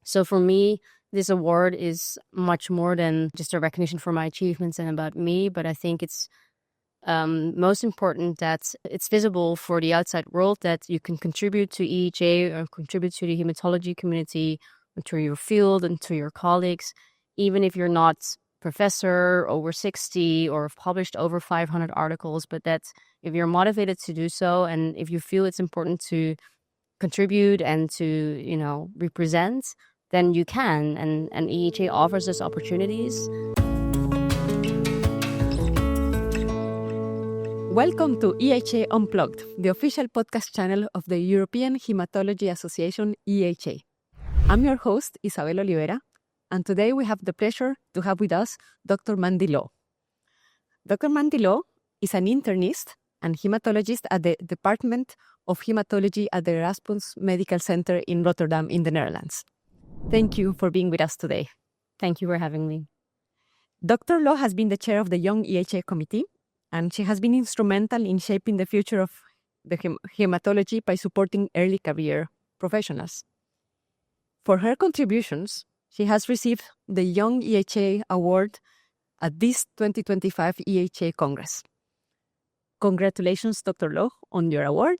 So for me, this award is much more than just a recognition for my achievements and about me, but I think it's most important that it's visible for the outside world that you can contribute to EHA or contribute to the hematology community, to your field and to your colleagues, even if you're not professor over 60 or have published over 500 articles, but that if you're motivated to do so and if you feel it's important to contribute and to, represent, then you can. And EHA offers us opportunities. Welcome to EHA Unplugged, the official podcast channel of the European Hematology Association, EHA. I'm your host, Isabel Olivera, and today we have the pleasure to have with us Dr. Mandy Lauw. Dr. Mandy Lauw is an internist and hematologist at the Department of Hematology at the Erasmus Medical Center in Rotterdam in the Netherlands. Thank you for being with us today. Thank you for having me. Dr. Lauw has been the chair of the Young EHA Committee, and she has been instrumental in shaping the future of the hematology by supporting early career professionals. For her contributions, she has received the Young EHA Award at this 2025 EHA Congress. Congratulations, Dr. Lauw, on your award.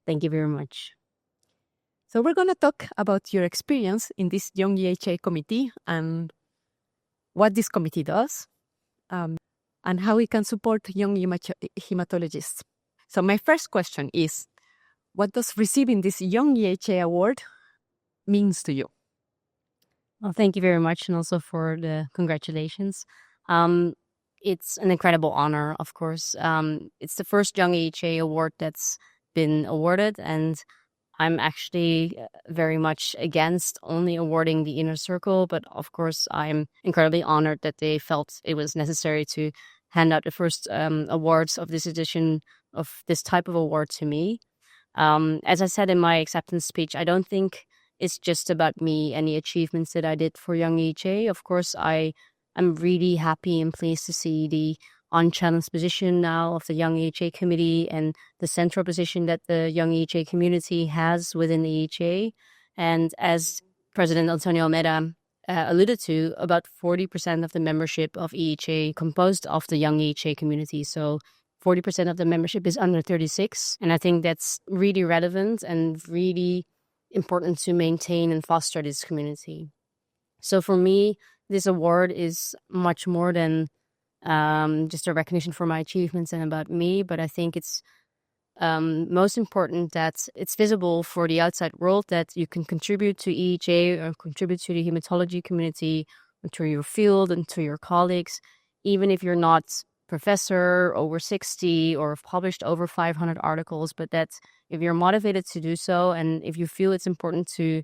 Thank you very much. So we're going to talk about your experience in this Young EHA committee and what this committee does, and how we can support young hematologists. So my first question is, what does receiving this Young EHA Award means to you? Well, thank you very much, and also for the congratulations. It's an incredible honor, of course. It's the first Young EHA Award that's been awarded, and I'm actually very much against only awarding the inner circle, but of course I'm incredibly honored that they felt it was necessary to hand out the first awards of this edition of this type of award to me. As I said in my acceptance speech, I don't think it's just about me and the achievements that I did for Young EHA. Of course, I am really happy and pleased to see the unchallenged position now of the Young EHA committee and the central position that the Young EHA community has within the EHA. And as President Antonio Almeida alluded to, about 40% of the membership of EHA composed of the Young EHA community. So 40% of the membership is under 36. And I think that's really relevant and really important to maintain and foster this community. So for me, this award is much more than just a recognition for my achievements and about me, but I think it's most important that it's visible for the outside world that you can contribute to EHA or contribute to the hematology community, to your field and to your colleagues, even if you're not professor over 60 or have published over 500 articles, but that if you're motivated to do so and if you feel it's important to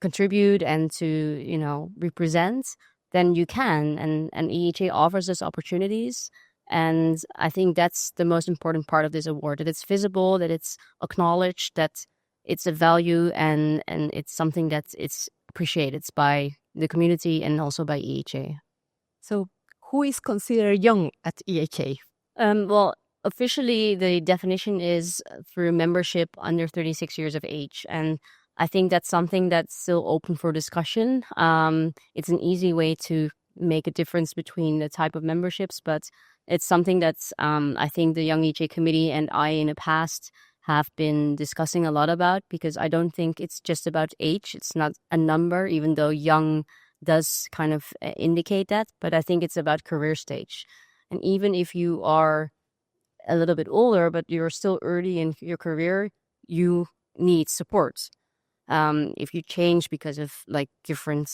contribute and to, represent, then you can. And EHA offers us opportunities. And I think that's the most important part of this award, that it's visible, that it's acknowledged, that it's a value and it's something that it's appreciated by the community and also by EHA. So who is considered young at EHA? Well, officially, the definition is through membership under 36 years of age. And I think that's something that's still open for discussion. It's an easy way to make a difference between the type of memberships, but it's something that's I think the Young EHA committee and I in the past have been discussing a lot about, because I don't think it's just about age. It's not a number, even though young does kind of indicate that, but I think it's about career stage. And even if you are a little bit older, but you're still early in your career, you need support. If you change because of different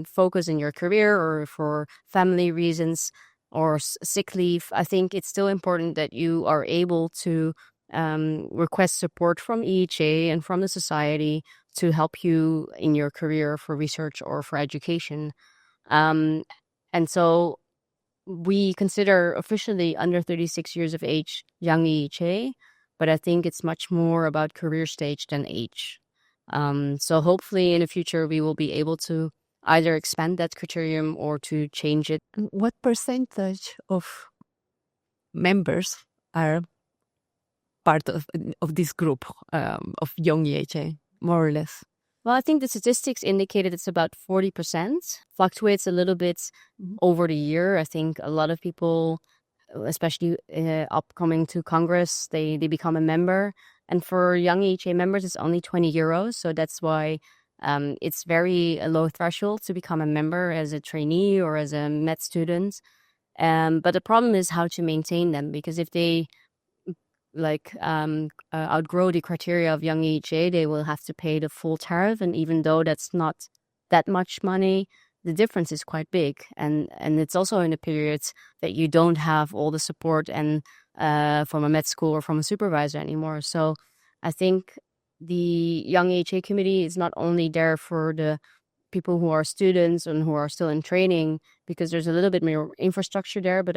focus in your career or for family reasons or sick leave, I think it's still important that you are able to request support from EHA and from the society to help you in your career for research or for education. And so we consider officially under 36 years of age Young EHA, but I think it's much more about career stage than age. So hopefully in the future we will be able to either expand that criterion or to change it. What percentage of members are part of this group of Young EHA, more or less? Well, I think the statistics indicated it's about 40%. Fluctuates a little bit over the year. I think a lot of people, especially upcoming to Congress, they become a member. And for young EHA members, it's only 20 euros. So that's why it's very a low threshold to become a member as a trainee or as a med student. But the problem is how to maintain them, because if they outgrow the criteria of Young EHA, they will have to pay the full tariff. And even though that's not that much money, the difference is quite big. And it's also in a period that you don't have all the support and from a med school or from a supervisor anymore. So I think the Young EHA committee is not only there for the people who are students and who are still in training, because there's a little bit more infrastructure there, but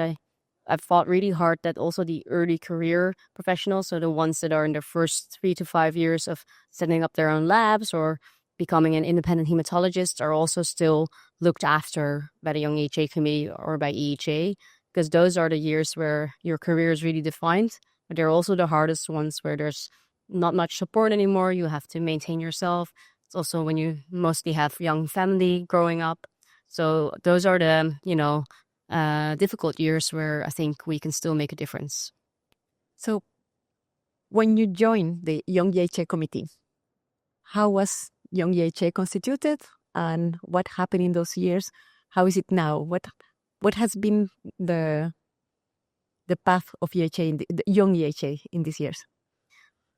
I've fought really hard that also the early career professionals, so the ones that are in their first 3 to 5 years of setting up their own labs or becoming an independent hematologist, are also still looked after by the Young EHA committee or by EHA, because those are the years where your career is really defined, but they're also the hardest ones where there's not much support anymore. You have to maintain yourself. It's also when you mostly have young family growing up. So those are the, difficult years where I think we can still make a difference. So when you joined the Young EHA committee, how was Young EHA constituted and what happened in those years? How is it now? What has been the path of EHA, the Young EHA in these years?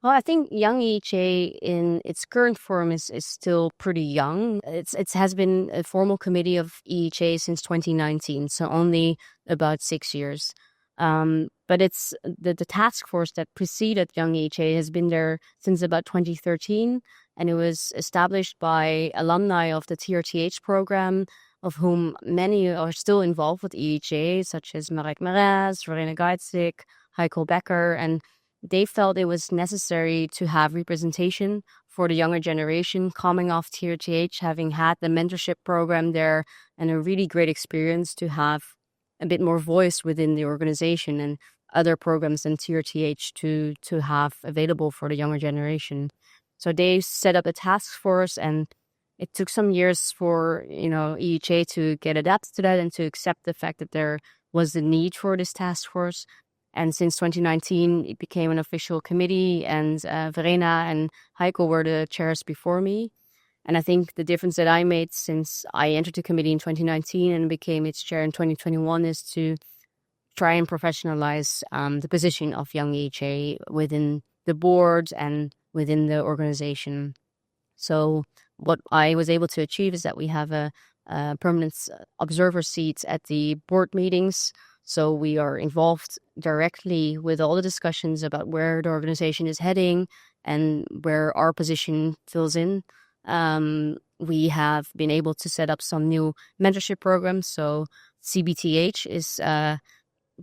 Well, I think Young EHA in its current form is still pretty young. It has been a formal committee of EHA since 2019, so only about 6 years. But it's the task force that preceded Young EHA has been there since about 2013, and it was established by alumni of the TRTH program, of whom many are still involved with EHA, such as Marek Meraz, Verena Geitzik, Heiko Becker, and they felt it was necessary to have representation for the younger generation coming off TRTH, having had the mentorship program there and a really great experience to have a bit more voice within the organization and other programs than TRTH to have available for the younger generation. So they set up a task force, and it took some years for EHA to get adapted to that and to accept the fact that there was the need for this task force. And since 2019, it became an official committee, and Verena and Heiko were the chairs before me. And I think the difference that I made since I entered the committee in 2019 and became its chair in 2021 is to try and professionalize the position of Young EHA within the board and within the organization. So what I was able to achieve is that we have a permanent observer seat at the board meetings. So we are involved directly with all the discussions about where the organization is heading and where our position fills in. We have been able to set up some new mentorship programs. So CBTH is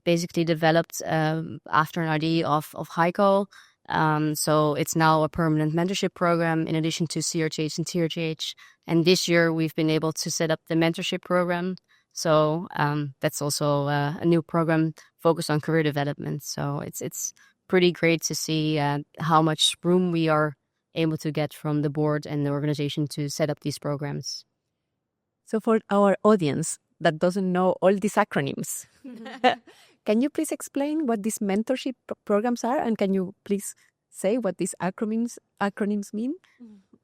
basically developed after an idea of Heiko. So it's now a permanent mentorship program in addition to CRTH and TRTH. And this year we've been able to set up the mentorship program. So that's also a new program focused on career development. So it's pretty great to see how much room we are able to get from the board and the organization to set up these programs. So for our audience that doesn't know all these acronyms, can you please explain what these mentorship programs are? And can you please say what these acronyms mean?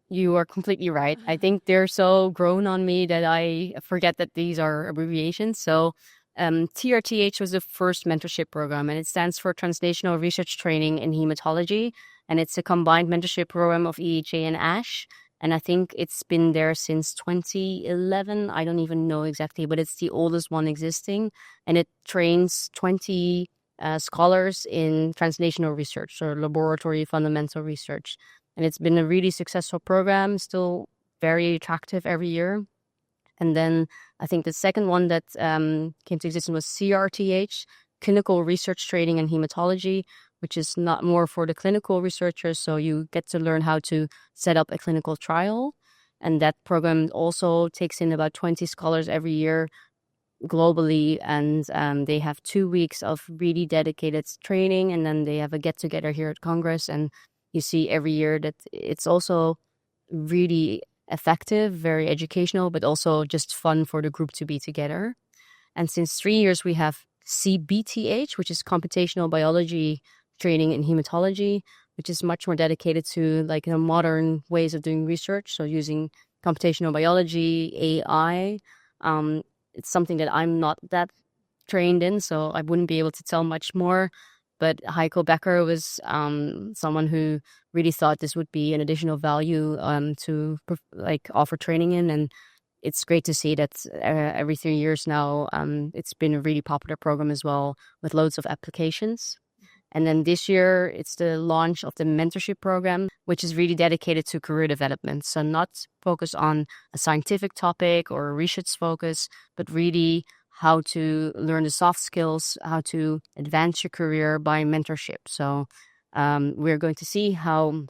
You are completely right. I think they're so grown on me that I forget that these are abbreviations. So TRTH was the first mentorship program, and it stands for Translational Research Training in Hematology. And it's a combined mentorship program of EHA and ASH. And I think it's been there since 2011. I don't even know exactly, but it's the oldest one existing. And it trains 20 scholars in translational research or laboratory fundamental research. And it's been a really successful program, still very attractive every year. And then I think the second one that came to existence was CRTH, Clinical Research Training in Hematology, which is not more for the clinical researchers. So you get to learn how to set up a clinical trial. And that program also takes in about 20 scholars every year globally. And they have 2 weeks of really dedicated training. And then they have a get-together here at Congress. And you see every year that it's also really effective, very educational, but also just fun for the group to be together. And since 3 years, we have CBTH, which is computational biology training in hematology, which is much more dedicated to like modern ways of doing research. So using computational biology, AI. It's something that I'm not that trained in, so I wouldn't be able to tell much more. But Heiko Becker was someone who really thought this would be an additional value to offer training in, and it's great to see that every 3 years now it's been a really popular program as well with loads of applications. And then this year, it's the launch of the mentorship program, which is really dedicated to career development. So not focused on a scientific topic or a research focus, but really how to learn the soft skills, how to advance your career by mentorship. So we're going to see how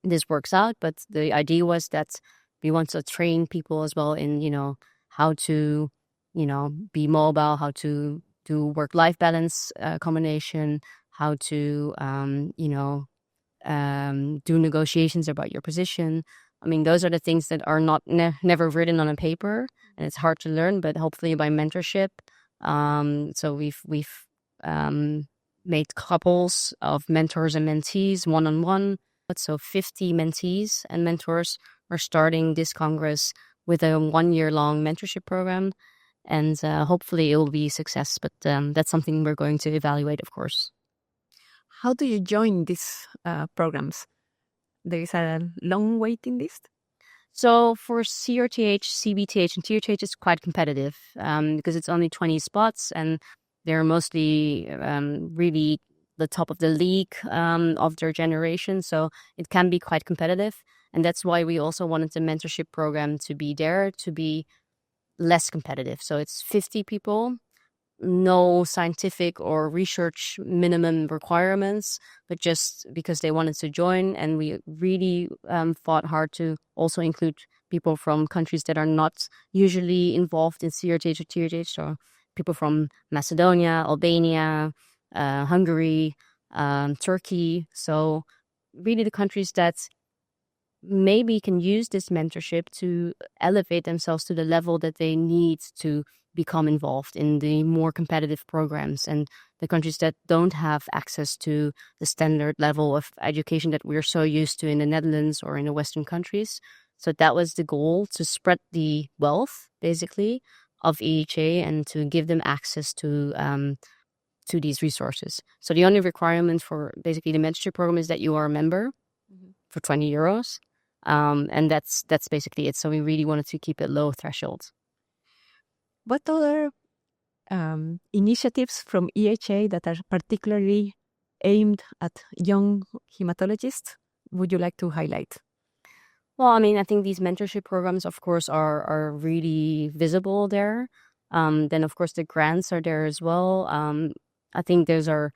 this works out. But the idea was that we want to train people as well in, how to, be mobile, how to do work-life balance combination, how to, do negotiations about your position. I mean, those are the things that are not never written on a paper, and it's hard to learn. But hopefully, by mentorship, so we've made couples of mentors and mentees one-on-one. So 50 mentees and mentors are starting this Congress with a 1-year-long mentorship program, and hopefully it will be a success. But that's something we're going to evaluate, of course. How do you join these programs? There is a long waiting list? So for CRTH, CBTH, and TRTH, it's quite competitive because it's only 20 spots, and they're mostly really the top of the league of their generation. So it can be quite competitive. And that's why we also wanted the mentorship program to be there to be less competitive. So it's 50 people, no scientific or research minimum requirements, but just because they wanted to join. And we really fought hard to also include people from countries that are not usually involved in CRTH or TRTH. So people from Macedonia, Albania, Hungary, Turkey. So really the countries that maybe can use this mentorship to elevate themselves to the level that they need to become involved in the more competitive programs, and the countries that don't have access to the standard level of education that we're so used to in the Netherlands or in the Western countries. So that was the goal, to spread the wealth, basically, of EHA and to give them access to these resources. So the only requirement for basically the mentorship program is that you are a member for 20 euros. And that's basically it. So we really wanted to keep it low threshold. What other initiatives from EHA that are particularly aimed at young hematologists would you like to highlight? Well, I mean, I think these mentorship programs, of course, are really visible there. Then, of course, the grants are there as well. I think those are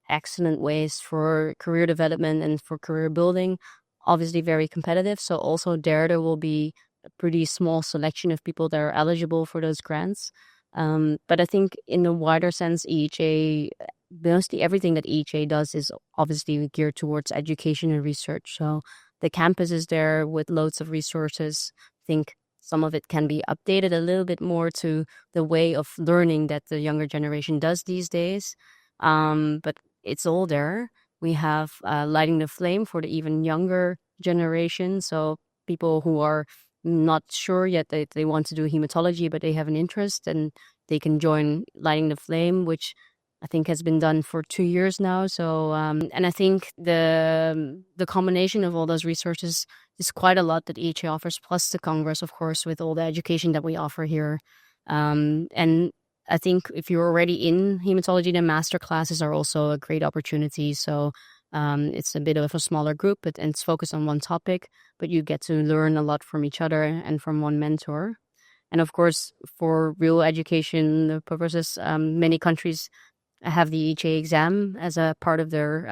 excellent ways for career development and for career building. Obviously, very competitive. So also there will be a pretty small selection of people that are eligible for those grants. But I think in a wider sense, EHA, mostly everything that EHA does is obviously geared towards education and research. So the campus is there with loads of resources. I think some of it can be updated a little bit more to the way of learning that the younger generation does these days. But it's all there. We have Lighting the Flame for the even younger generation. So people who are not sure yet that they want to do hematology, but they have an interest, and they can join Lighting the Flame, which I think has been done for 2 years now. So, and I think the combination of all those resources is quite a lot that EHA offers, plus the Congress, of course, with all the education that we offer here. And I think if you're already in hematology, the master classes are also a great opportunity. So it's a bit of a smaller group, but it's focused on one topic, but you get to learn a lot from each other and from one mentor. And of course, for real education purposes, many countries have the EHA exam as a part of their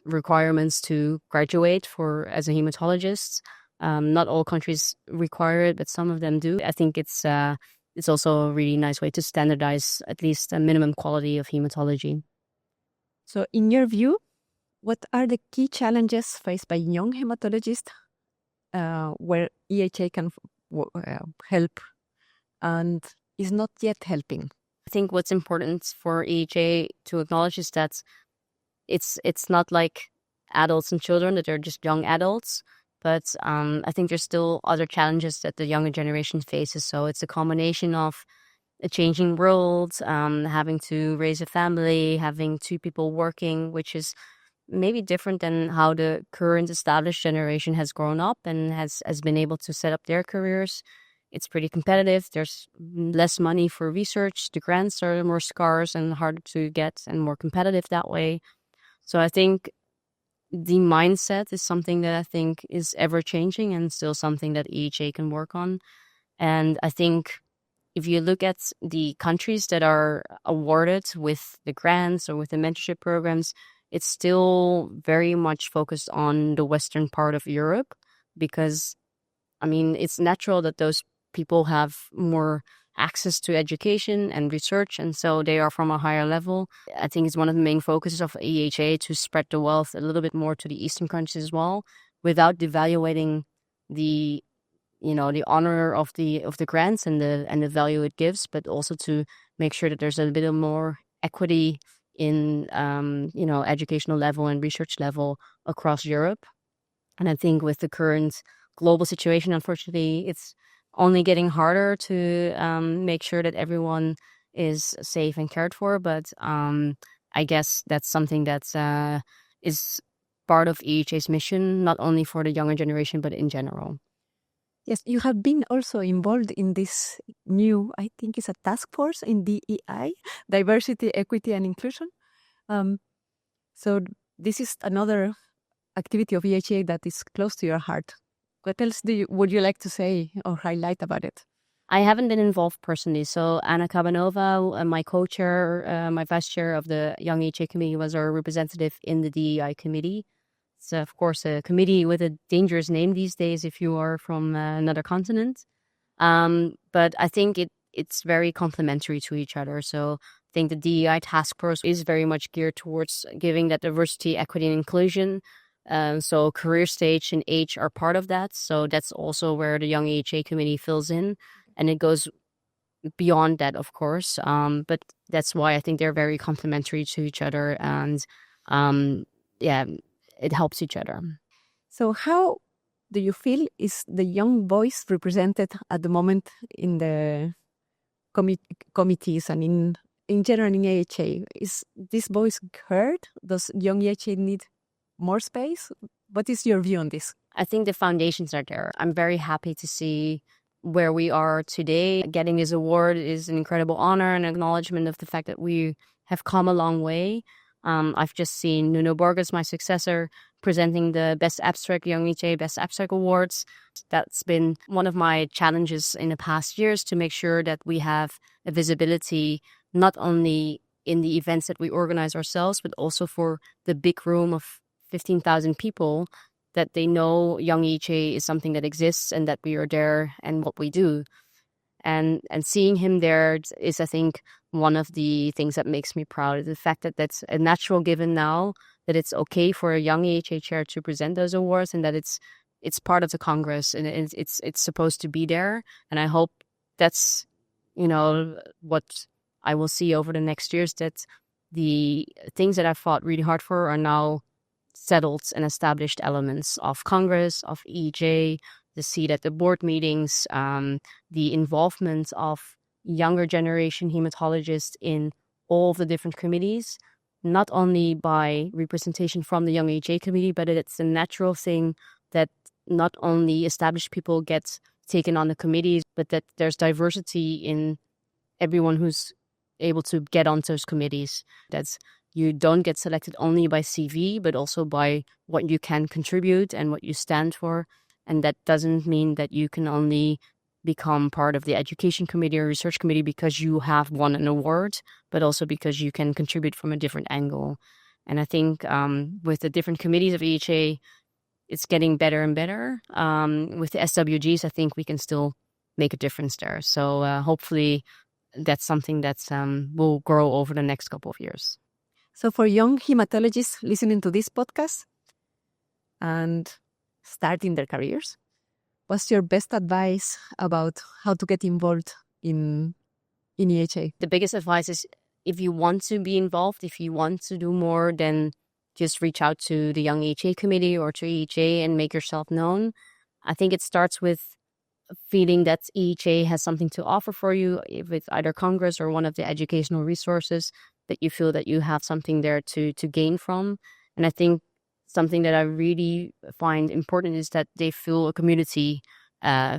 requirements to graduate as a hematologist. Not all countries require it, but some of them do. I think it's also a really nice way to standardize at least a minimum quality of hematology. So in your view, what are the key challenges faced by young hematologists where EHA can help and is not yet helping? I think what's important for EHA to acknowledge is that it's not like adults and children, that they're just young adults. But I think there's still other challenges that the younger generation faces. So it's a combination of a changing world, having to raise a family, having two people working, which is maybe different than how the current established generation has grown up and has been able to set up their careers. It's pretty competitive. There's less money for research. The grants are more scarce and harder to get and more competitive that way. So I think the mindset is something that I think is ever changing and still something that EHA can work on. And I think if you look at the countries that are awarded with the grants or with the mentorship programs, it's still very much focused on the Western part of Europe because, I mean, it's natural that those people have more access to education and research, and so they are from a higher level. I think it's one of the main focuses of EHA to spread the wealth a little bit more to the Eastern countries as well, without devaluating the the honor of the grants and the value it gives, but also to make sure that there's a bit of more equity in educational level and research level across Europe. And I think with the current global situation, unfortunately, it's only getting harder to make sure that everyone is safe and cared for. But I guess that's something that is part of EHA's mission, not only for the younger generation, but in general. Yes, you have been also involved in this new, I think it's a task force in DEI, Diversity, Equity and Inclusion. So this is another activity of EHA that is close to your heart. What else would you like to say or highlight about it? I haven't been involved personally. So Anna Kabanova, my co-chair, my vice chair of the Young EHA committee, was our representative in the DEI committee. It's, of course, a committee with a dangerous name these days if you are from another continent. But I think it's very complementary to each other. So I think the DEI task force is very much geared towards giving that diversity, equity, and inclusion. So career stage and age are part of that. So that's also where the Young EHA committee fills in. And it goes beyond that, of course. But that's why I think they're very complementary to each other. And it helps each other. So how do you feel is the young voice represented at the moment in the committees and in general in EHA? Is this voice heard? Does Young EHA need more space? What is your view on this? I think the foundations are there. I'm very happy to see where we are today. Getting this award is an incredible honor and acknowledgement of the fact that we have come a long way. I've just seen Nuno Borges, my successor, presenting the Best Abstract Young EHA Best Abstract Awards. That's been one of my challenges in the past years, to make sure that we have a visibility not only in the events that we organize ourselves, but also for the big room of 15,000 people, that they know Young EHA is something that exists and that we are there and what we do. And seeing him there is, I think, one of the things that makes me proud. The fact that that's a natural given now, that it's okay for a Young EHA chair to present those awards, and that it's part of the Congress and it's supposed to be there. And I hope that's what I will see over the next years, that the things that I fought really hard for are now settled and established elements of Congress, of EHA, the seat at the board meetings, the involvement of younger generation hematologists in all of the different committees, not only by representation from the Young EHA committee, but it's a natural thing that not only established people get taken on the committees, but that there's diversity in everyone who's able to get onto those committees. That's you don't get selected only by CV, but also by what you can contribute and what you stand for. And that doesn't mean that you can only become part of the education committee or research committee because you have won an award, but also because you can contribute from a different angle. And I think with the different committees of EHA, it's getting better and better. With the SWGs, I think we can still make a difference there. So hopefully that's something that will grow over the next couple of years. So for young hematologists listening to this podcast and starting their careers, what's your best advice about how to get involved in EHA? The biggest advice is, if you want to be involved, if you want to do more, then just reach out to the Young EHA committee or to EHA and make yourself known. I think it starts with feeling that EHA has something to offer for you, with either Congress or one of the educational resources, that you feel that you have something there to gain from. And I think something that I really find important is that they feel a community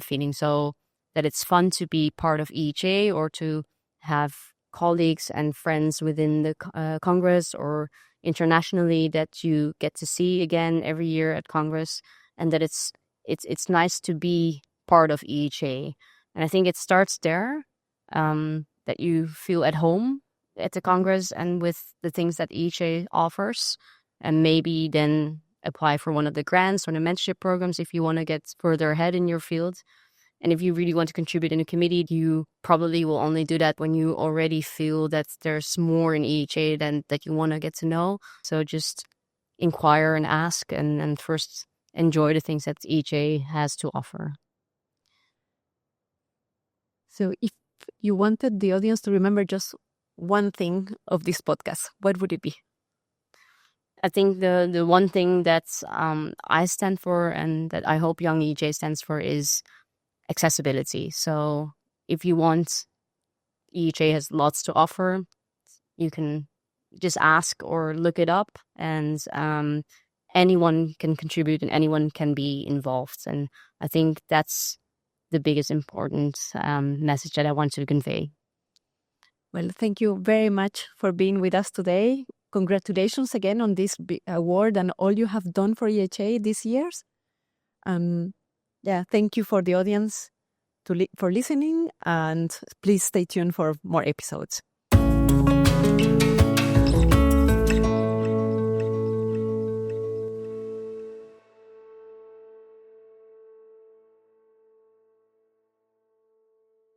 feeling, so that it's fun to be part of EHA or to have colleagues and friends within the Congress or internationally that you get to see again every year at Congress, and that it's nice to be part of EHA. And I think it starts there, that you feel at home at the Congress and with the things that EHA offers, and maybe then apply for one of the grants or the mentorship programs if you want to get further ahead in your field. And if you really want to contribute in a committee, you probably will only do that when you already feel that there's more in EHA than that you want to get to know. So just inquire and ask, and first enjoy the things that EHA has to offer. So if you wanted the audience to remember just one thing of this podcast, what would it be? I think the one thing that I stand for, and that I hope Young EHA stands for, is accessibility. So if you want, EHA has lots to offer. You can just ask or look it up, and anyone can contribute and anyone can be involved. And I think that's the biggest important message that I want to convey. Well, thank you very much for being with us today. Congratulations again on this award and all you have done for EHA these years. Thank you for the audience for listening, and please stay tuned for more episodes.